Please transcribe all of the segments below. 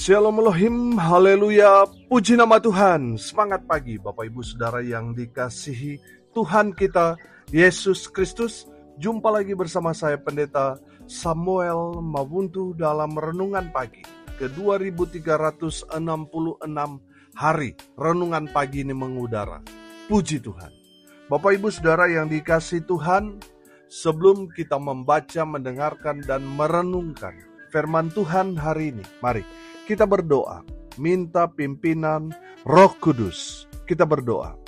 Shalom Elohim, haleluya, puji nama Tuhan. Semangat pagi Bapak Ibu Saudara yang dikasihi Tuhan kita Yesus Kristus. Jumpa lagi bersama saya Pendeta Samuel Mabuntu dalam Renungan Pagi ke 2366 hari. Renungan pagi ini mengudara. Puji Tuhan. Bapak Ibu Saudara yang dikasihi Tuhan, sebelum kita membaca, mendengarkan, dan merenungkan firman Tuhan hari ini, mari kita berdoa, minta pimpinan Roh Kudus. Kita berdoa.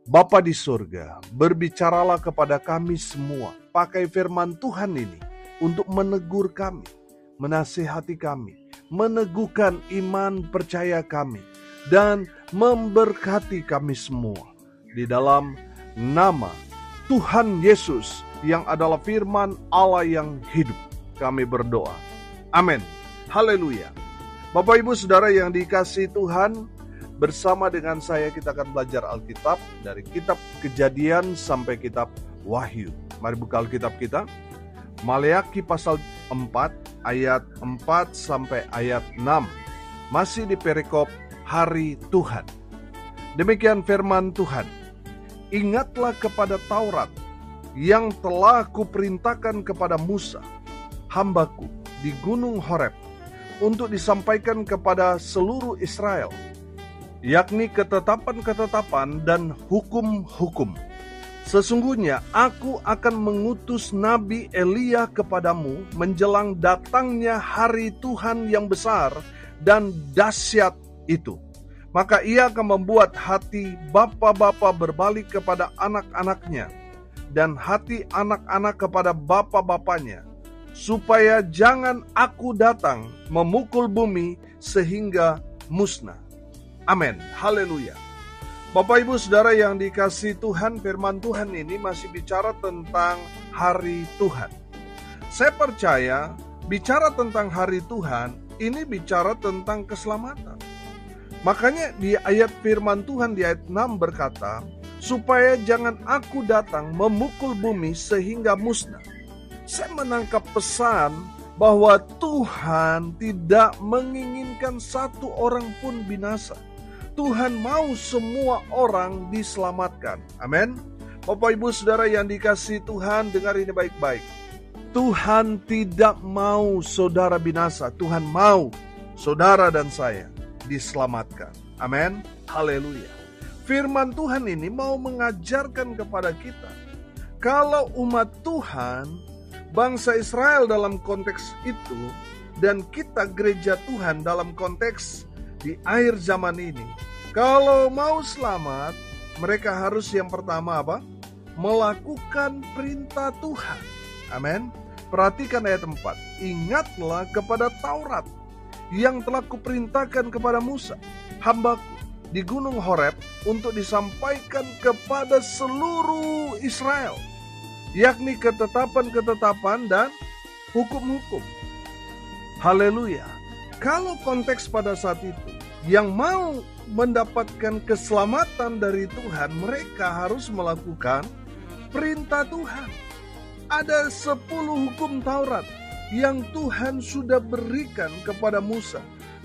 Bapa di surga, berbicaralah kepada kami semua. Pakai firman Tuhan ini untuk menegur kami, menasihati kami, meneguhkan iman percaya kami, dan memberkati kami semua. Di dalam nama Tuhan Yesus yang adalah firman Allah yang hidup, kami berdoa. Amin. Haleluya. Bapak Ibu Saudara yang dikasihi Tuhan, bersama dengan saya kita akan belajar Alkitab dari kitab Kejadian sampai kitab Wahyu. Mari buka Alkitab kita. Maleakhi pasal 4 ayat 4 sampai ayat 6. Masih di perikop hari Tuhan. Demikian firman Tuhan. Ingatlah kepada Taurat yang telah kuperintahkan kepada Musa, hambaku, di gunung Horeb, untuk disampaikan kepada seluruh Israel, yakni ketetapan-ketetapan dan hukum-hukum. Sesungguhnya aku akan mengutus Nabi Elia kepadamu menjelang datangnya hari Tuhan yang besar dan dahsyat itu. Maka ia akan membuat hati bapa-bapa berbalik kepada anak-anaknya, dan hati anak-anak kepada bapa-bapanya, supaya jangan aku datang memukul bumi sehingga musnah. Amin. Haleluya. Bapak Ibu Saudara yang dikasihi Tuhan, firman Tuhan ini masih bicara tentang hari Tuhan. Saya percaya bicara tentang hari Tuhan ini bicara tentang keselamatan. Makanya di ayat firman Tuhan di ayat 6 berkata, supaya jangan aku datang memukul bumi sehingga musnah. Saya menangkap pesan bahwa Tuhan tidak menginginkan satu orang pun binasa. Tuhan mau semua orang diselamatkan. Amin. Bapak Ibu Saudara yang dikasihi Tuhan, dengar ini baik-baik. Tuhan tidak mau saudara binasa. Tuhan mau saudara dan saya diselamatkan. Amin. Haleluya. Firman Tuhan ini mau mengajarkan kepada kita, kalau umat Tuhan, bangsa Israel dalam konteks itu, dan kita gereja Tuhan dalam konteks di akhir zaman ini, kalau mau selamat, mereka harus yang pertama apa? Melakukan perintah Tuhan. Amin. Perhatikan ayat 4. Ingatlah kepada Taurat yang telah kuperintahkan kepada Musa, hambaku, di gunung Horeb, untuk disampaikan kepada seluruh Israel, yakni ketetapan-ketetapan dan hukum-hukum. Haleluya. Kalau konteks pada saat itu, yang mau mendapatkan keselamatan dari Tuhan, mereka harus melakukan perintah Tuhan. Ada 10 hukum Taurat yang Tuhan sudah berikan kepada Musa,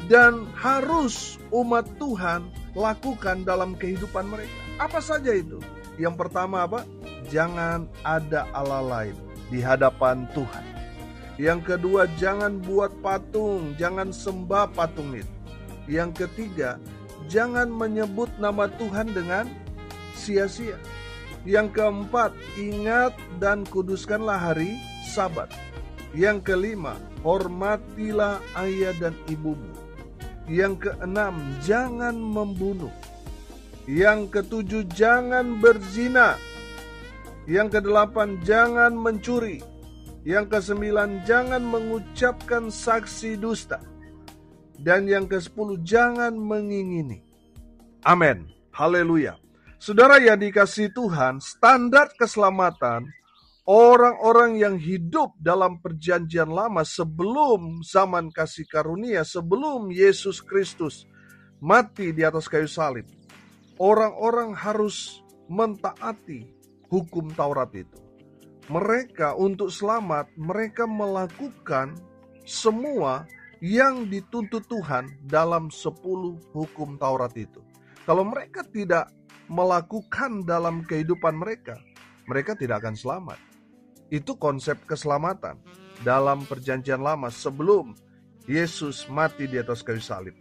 dan harus umat Tuhan lakukan dalam kehidupan mereka. Apa saja itu? Yang pertama apa? Jangan ada Allah lain di hadapan Tuhan. Yang kedua, jangan buat patung, jangan sembah patung itu. Yang ketiga, jangan menyebut nama Tuhan dengan sia-sia. Yang keempat, ingat dan kuduskanlah hari Sabat. Yang kelima, hormatilah ayah dan ibumu. Yang keenam, jangan membunuh. Yang ketujuh, jangan berzina. Yang kedelapan, jangan mencuri. Yang kesembilan, jangan mengucapkan saksi dusta. Dan yang ke-10, jangan mengingini. Amin. Haleluya. Saudara yang dikasihi Tuhan, standar keselamatan orang-orang yang hidup dalam perjanjian lama sebelum zaman kasih karunia, sebelum Yesus Kristus mati di atas kayu salib, orang-orang harus mentaati hukum Taurat itu. Mereka untuk selamat, mereka melakukan semua yang dituntut Tuhan dalam 10 hukum Taurat itu. Kalau mereka tidak melakukan dalam kehidupan mereka, mereka tidak akan selamat. Itu konsep keselamatan dalam perjanjian lama sebelum Yesus mati di atas kayu salib.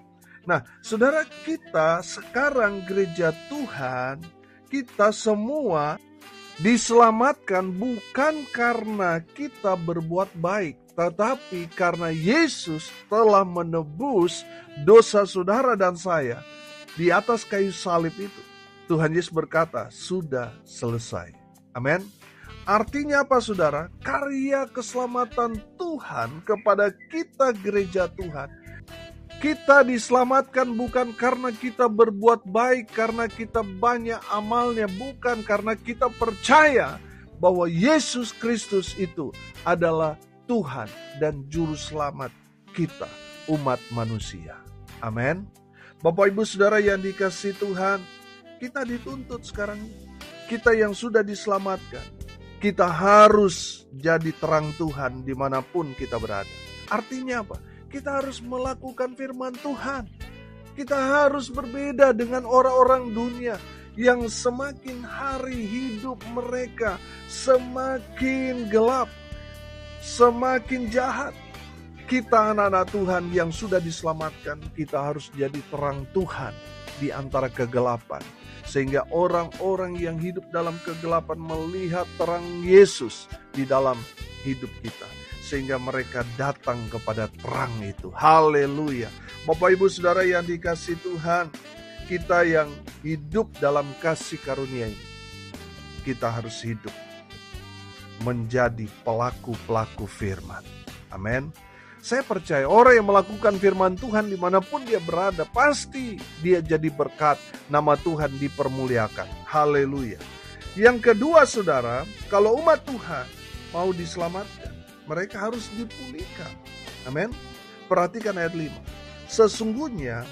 Nah, saudara, kita sekarang gereja Tuhan, kita semua diselamatkan bukan karena kita berbuat baik, tetapi karena Yesus telah menebus dosa saudara dan saya di atas kayu salib itu. Tuhan Yesus berkata, sudah selesai. Amin. Artinya apa, saudara? Karya keselamatan Tuhan kepada kita gereja Tuhan. Kita diselamatkan bukan karena kita berbuat baik, karena kita banyak amalnya, bukan karena kita percaya bahwa Yesus Kristus itu adalah Tuhan dan Juru Selamat kita, umat manusia. Amin. Bapak Ibu Saudara yang dikasihi Tuhan, kita dituntut sekarang, kita yang sudah diselamatkan, kita harus jadi terang Tuhan dimanapun kita berada. Artinya apa? Kita harus melakukan firman Tuhan. Kita harus berbeda dengan orang-orang dunia yang semakin hari hidup mereka semakin gelap, semakin jahat. Kita anak-anak Tuhan yang sudah diselamatkan, kita harus jadi terang Tuhan di antara kegelapan. Sehingga orang-orang yang hidup dalam kegelapan melihat terang Yesus di dalam hidup kita. Sehingga mereka datang kepada terang itu. Haleluya. Bapak Ibu Saudara yang dikasihi Tuhan, kita yang hidup dalam kasih karunia ini, kita harus hidup menjadi pelaku-pelaku firman. Amin. Saya percaya orang yang melakukan firman Tuhan dimanapun dia berada, pasti dia jadi berkat, nama Tuhan dipermuliakan. Haleluya. Yang kedua, saudara, kalau umat Tuhan mau diselamatkan, mereka harus dipulihkan. Amin. Perhatikan ayat 5. Sesungguhnya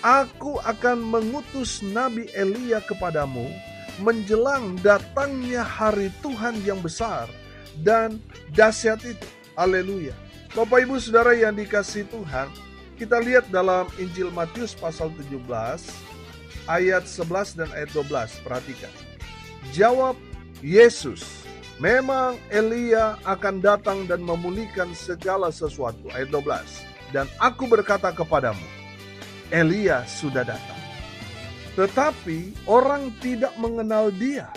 aku akan mengutus Nabi Elia kepadamu menjelang datangnya hari Tuhan yang besar dan dahsyat itu. Haleluya. Bapak Ibu Saudara yang dikasihi Tuhan, kita lihat dalam Injil Matius pasal 17 ayat 11 dan ayat 12. Perhatikan. Jawab Yesus, memang Elia akan datang dan memulihkan segala sesuatu. Ayat 12. Dan aku berkata kepadamu, Elia sudah datang. Tetapi orang tidak mengenal dia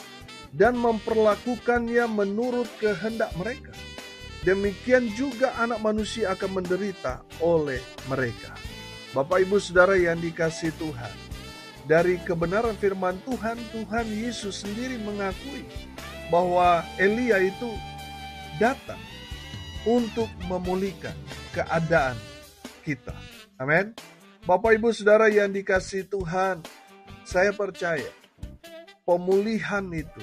dan memperlakukannya menurut kehendak mereka. Demikian juga anak manusia akan menderita oleh mereka. Bapak Ibu Saudara yang dikasihi Tuhan, dari kebenaran firman Tuhan, Tuhan Yesus sendiri mengakui bahwa Elia itu datang untuk memulihkan keadaan kita. Amin. Bapak Ibu Saudara yang dikasihi Tuhan, saya percaya pemulihan itu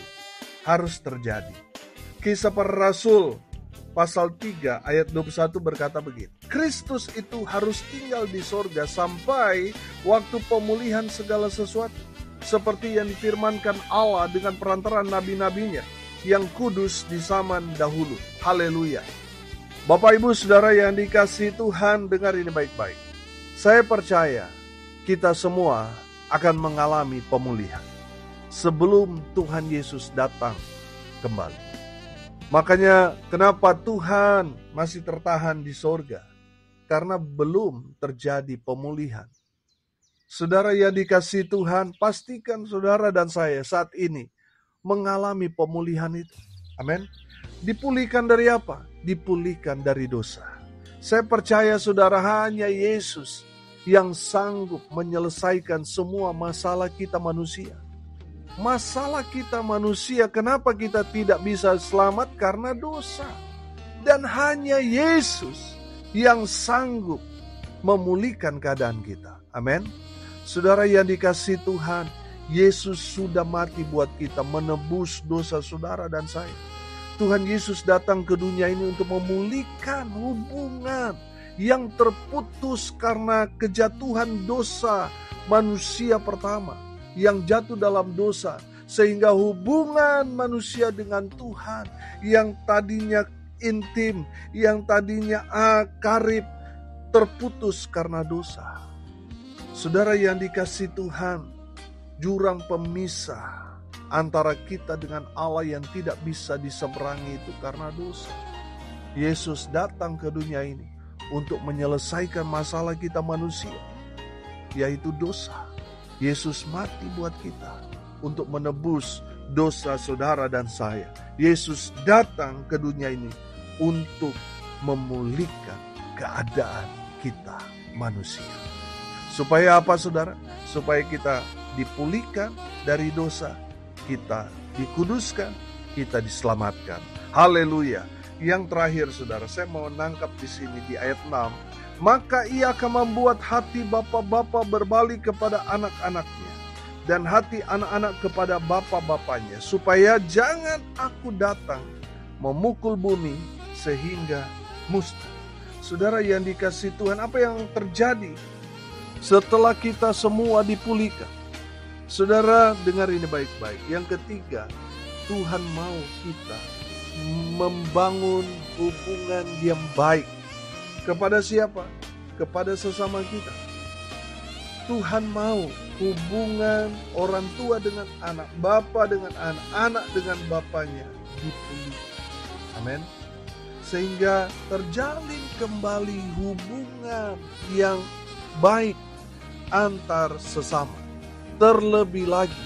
harus terjadi. Kisah Para Rasul pasal 3 ayat 21 berkata begini. Kristus itu harus tinggal di sorga sampai waktu pemulihan segala sesuatu. Seperti yang difirmankan Allah dengan perantaraan nabi-nabinya yang kudus di zaman dahulu. Haleluya. Bapak Ibu Saudara yang dikasihi Tuhan, dengar ini baik-baik. Saya percaya kita semua akan mengalami pemulihan sebelum Tuhan Yesus datang kembali. Makanya kenapa Tuhan masih tertahan di sorga? Karena belum terjadi pemulihan. Saudara yang dikasihi Tuhan, pastikan saudara dan saya saat ini mengalami pemulihan itu. Amin. Dipulihkan dari apa? Dipulihkan dari dosa. Saya percaya saudara, hanya Yesus yang sanggup menyelesaikan semua masalah kita manusia. Masalah kita manusia, kenapa kita tidak bisa selamat? Karena dosa. Dan hanya Yesus yang sanggup memulihkan keadaan kita. Amin. Saudara yang dikasihi Tuhan, Yesus sudah mati buat kita, menebus dosa saudara dan saya. Tuhan Yesus datang ke dunia ini untuk memulihkan hubungan yang terputus karena kejatuhan dosa manusia pertama yang jatuh dalam dosa, sehingga hubungan manusia dengan Tuhan yang tadinya intim, yang tadinya karib, terputus karena dosa. Saudara yang dikasihi Tuhan, jurang pemisah antara kita dengan Allah yang tidak bisa diseberangi itu karena dosa. Yesus datang ke dunia ini untuk menyelesaikan masalah kita manusia, yaitu dosa. Yesus mati buat kita untuk menebus dosa saudara dan saya. Yesus datang ke dunia ini untuk memulihkan keadaan kita manusia. Supaya apa saudara? Supaya kita dipulihkan dari dosa, kita dikuduskan, kita diselamatkan. Haleluya. Yang terakhir saudara, saya mau nangkap di sini di ayat 6. Maka ia akan membuat hati bapa-bapa berbalik kepada anak-anaknya, dan hati anak-anak kepada bapa-bapanya, supaya jangan aku datang memukul bumi sehingga musnah. Saudara yang dikasihi Tuhan, apa yang terjadi setelah kita semua dipulihkan? Saudara dengar ini baik-baik. Yang ketiga, Tuhan mau kita membangun hubungan yang baik. Kepada siapa? Kepada sesama kita. Tuhan mau hubungan orang tua dengan anak, bapa dengan anak, anak dengan bapanya dipulihkan. Amin. Sehingga terjalin kembali hubungan yang baik antar sesama. Terlebih lagi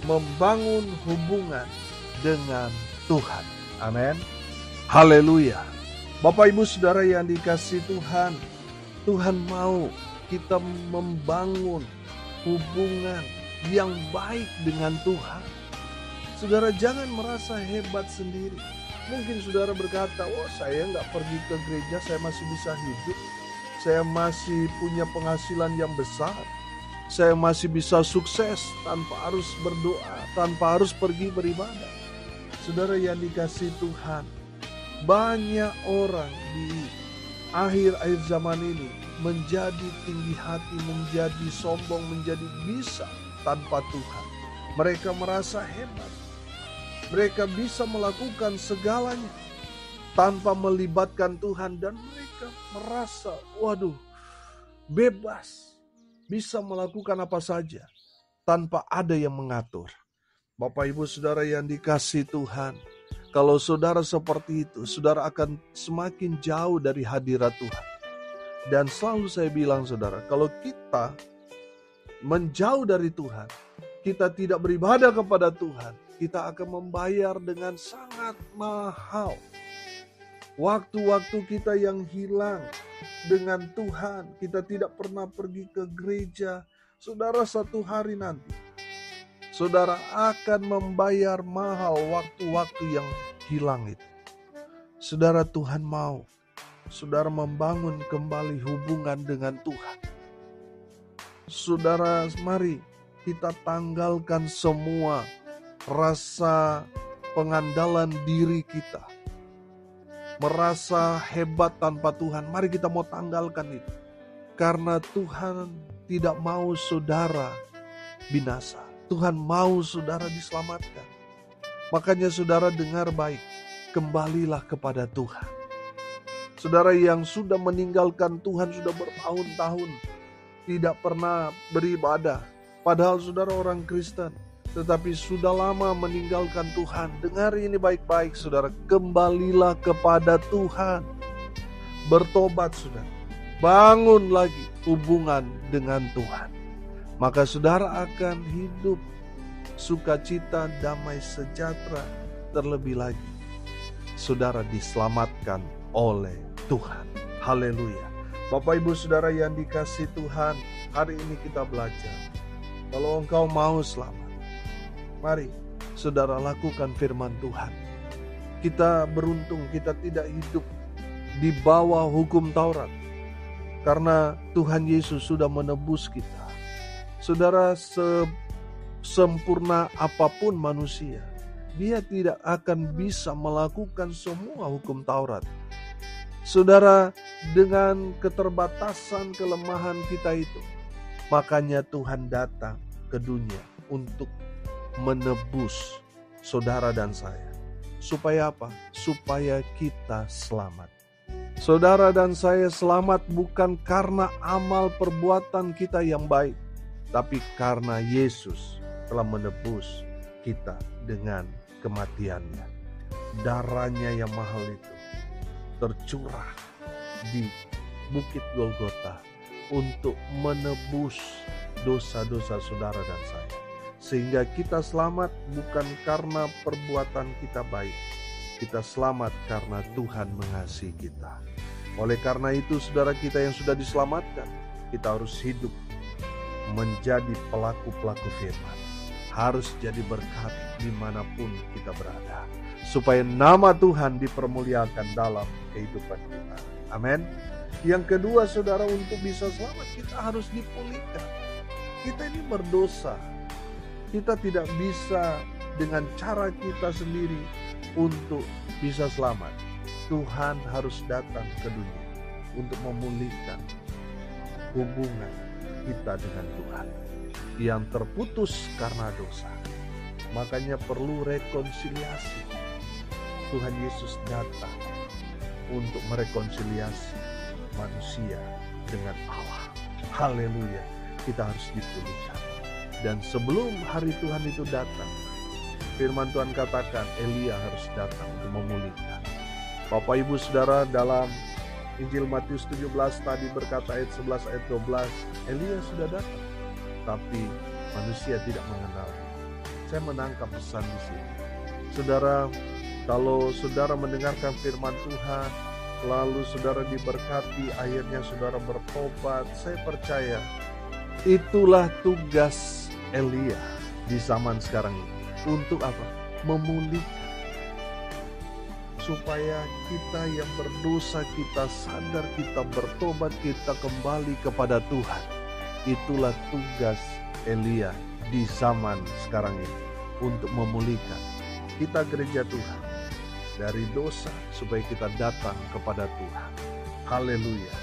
membangun hubungan dengan Tuhan. Amin. Haleluya. Bapak Ibu Saudara yang dikasihi Tuhan, Tuhan mau kita membangun hubungan yang baik dengan Tuhan. Saudara jangan merasa hebat sendiri. Mungkin saudara berkata, oh saya nggak pergi ke gereja, saya masih bisa hidup. Saya masih punya penghasilan yang besar. Saya masih bisa sukses tanpa harus berdoa, tanpa harus pergi beribadah. Saudara yang dikasihi Tuhan, banyak orang di akhir-akhir zaman ini menjadi tinggi hati, menjadi sombong, menjadi bisa tanpa Tuhan. Mereka merasa hebat. Mereka bisa melakukan segalanya tanpa melibatkan Tuhan, dan mereka merasa, waduh, bebas, bisa melakukan apa saja tanpa ada yang mengatur. Bapak Ibu Saudara yang dikasihi Tuhan, kalau saudara seperti itu, saudara akan semakin jauh dari hadirat Tuhan. Dan selalu saya bilang saudara, kalau kita menjauh dari Tuhan, kita tidak beribadah kepada Tuhan, kita akan membayar dengan sangat mahal. Waktu-waktu kita yang hilang dengan Tuhan, kita tidak pernah pergi ke gereja. Saudara, satu hari nanti saudara akan membayar mahal waktu-waktu yang hilang itu. Saudara, Tuhan mau saudara membangun kembali hubungan dengan Tuhan. Saudara, mari kita tanggalkan semua rasa pengandalan diri kita. Merasa hebat tanpa Tuhan, mari kita mau tanggalkan itu. Karena Tuhan tidak mau saudara binasa. Tuhan mau saudara diselamatkan. Makanya saudara dengar baik, kembalilah kepada Tuhan. Saudara yang sudah meninggalkan Tuhan sudah bertahun-tahun, tidak pernah beribadah, padahal saudara orang Kristen, tetapi sudah lama meninggalkan Tuhan. Dengar ini baik-baik saudara, kembalilah kepada Tuhan. Bertobat saudara, bangun lagi hubungan dengan Tuhan. Maka saudara akan hidup sukacita, damai sejahtera. Terlebih lagi saudara diselamatkan oleh Tuhan. Haleluya. Bapak Ibu Saudara yang dikasihi Tuhan, hari ini kita belajar, kalau engkau mau selamat, mari saudara lakukan firman Tuhan. Kita beruntung kita tidak hidup di bawah hukum Taurat, karena Tuhan Yesus sudah menebus kita. Saudara, sempurna apapun manusia, dia tidak akan bisa melakukan semua hukum Taurat. Saudara, dengan keterbatasan kelemahan kita itu, makanya Tuhan datang ke dunia untuk menebus saudara dan saya. Supaya apa? Supaya kita selamat. Saudara dan saya selamat bukan karena amal perbuatan kita yang baik, tapi karena Yesus telah menebus kita dengan kematiannya. Darahnya yang mahal itu tercurah di Bukit Golgota untuk menebus dosa-dosa saudara dan saya. Sehingga kita selamat bukan karena perbuatan kita baik. Kita selamat karena Tuhan mengasihi kita. Oleh karena itu, saudara kita yang sudah diselamatkan, kita harus hidup menjadi pelaku-pelaku firman. Harus jadi berkat dimanapun kita berada. Supaya nama Tuhan dipermuliakan dalam kehidupan kita. Amin. Yang kedua, saudara, untuk bisa selamat, kita harus dipulihkan. Kita ini berdosa. Kita tidak bisa dengan cara kita sendiri untuk bisa selamat. Tuhan harus datang ke dunia untuk memulihkan hubungan kita dengan Tuhan yang terputus karena dosa. Makanya perlu rekonsiliasi. Tuhan Yesus datang untuk merekonsiliasi manusia dengan Allah. Haleluya. Kita harus dipulihkan. Dan sebelum hari Tuhan itu datang, firman Tuhan katakan Elia harus datang untuk memulihkan. Bapak Ibu Saudara, dalam Injil Matius 17 tadi berkata ayat 11 ayat 12, Elia sudah datang, tapi manusia tidak mengenal. Saya menangkap pesan di sini. Saudara, kalau saudara mendengarkan firman Tuhan, lalu saudara diberkati, akhirnya saudara bertobat, saya percaya itulah tugas Elia di zaman sekarang ini. Untuk apa? Memulihkan. Supaya kita yang berdosa, kita sadar, kita bertobat, kita kembali kepada Tuhan. Itulah tugas Elia di zaman sekarang ini. Untuk memulihkan kita gereja Tuhan dari dosa, supaya kita datang kepada Tuhan. Haleluya.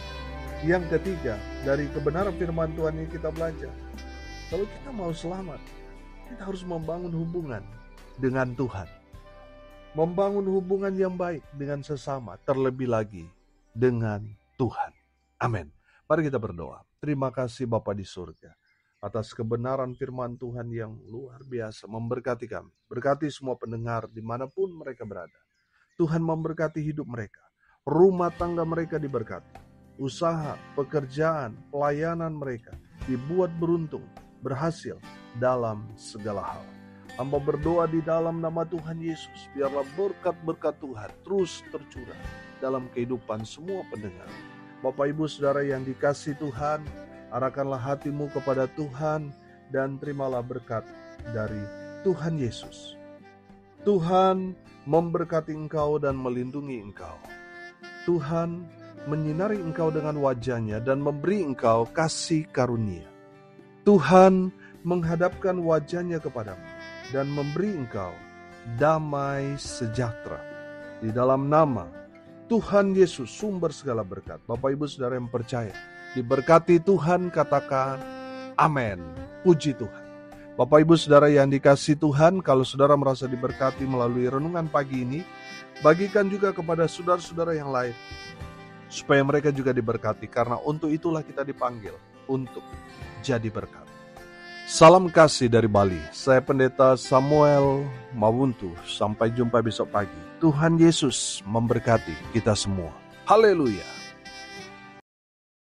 Yang ketiga, dari kebenaran firman Tuhan ini kita belajar. Kalau kita mau selamat, kita harus membangun hubungan dengan Tuhan. Membangun hubungan yang baik dengan sesama, terlebih lagi dengan Tuhan. Amin. Mari kita berdoa. Terima kasih Bapa di surga atas kebenaran firman Tuhan yang luar biasa memberkati kami. Berkati semua pendengar dimanapun mereka berada. Tuhan memberkati hidup mereka. Rumah tangga mereka diberkati. Usaha, pekerjaan, pelayanan mereka dibuat beruntung, berhasil dalam segala hal. Hamba berdoa di dalam nama Tuhan Yesus, biarlah berkat-berkat Tuhan terus tercurah dalam kehidupan semua pendengar. Bapak Ibu Saudara yang dikasihi Tuhan, arahkanlah hatimu kepada Tuhan dan terimalah berkat dari Tuhan Yesus. Tuhan memberkati engkau dan melindungi engkau. Tuhan menyinari engkau dengan wajah-Nya dan memberi engkau kasih karunia. Tuhan menghadapkan wajah-Nya kepadamu dan memberi engkau damai sejahtera. Di dalam nama Tuhan Yesus, sumber segala berkat. Bapak Ibu Saudara yang percaya, diberkati Tuhan, katakan amin. Puji Tuhan. Bapak Ibu Saudara yang dikasihi Tuhan, kalau saudara merasa diberkati melalui renungan pagi ini, bagikan juga kepada saudara-saudara yang lain, supaya mereka juga diberkati, karena untuk itulah kita dipanggil untuk jadi berkat. Salam kasih dari Bali. Saya Pendeta Samuel Mawuntu. Sampai jumpa besok pagi. Tuhan Yesus memberkati kita semua. Haleluya.